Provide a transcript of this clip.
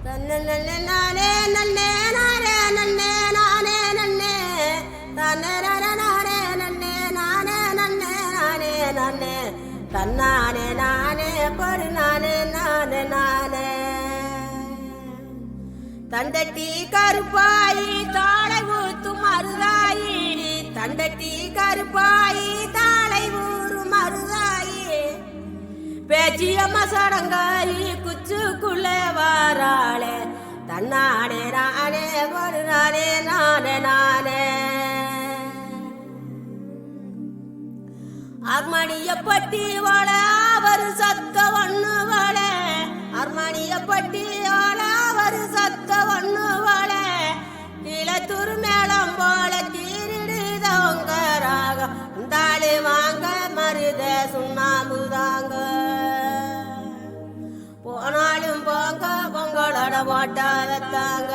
தன்ன நானே நன்னே நானே நன்னே நானே நன்னே தன்ன நானே நன்னே நானே நன்னே நானே நன்னே தன்னானே நானே பொரு நானே நானே நானே தண்டட்டி கருப்பாயி தாளை ஊத்து மருதாயி தண்டட்டி கருப்பாயி தாளை ஊறு மருதாயி பேச்சியம்மா சடங்காயி குச்சுக்குள்ளே வாராளே தன்னானே நானே ஒரு நானே நானே நானே அர்மணிய பட்டி வாழ அவர் சத்த ஒண்ணு வாழ அர்மணிய பட்டி வாழ அவர் சத்த ஒண்ணு வாழ கீழத்தூர் மேளம் போல கீரிடுதவங்க ராகம் தாளி வாங்க மருத சுண்ணாம்புதாங்க போனாலும் போங்க பொங்கலோட போட்டா வைத்தாங்க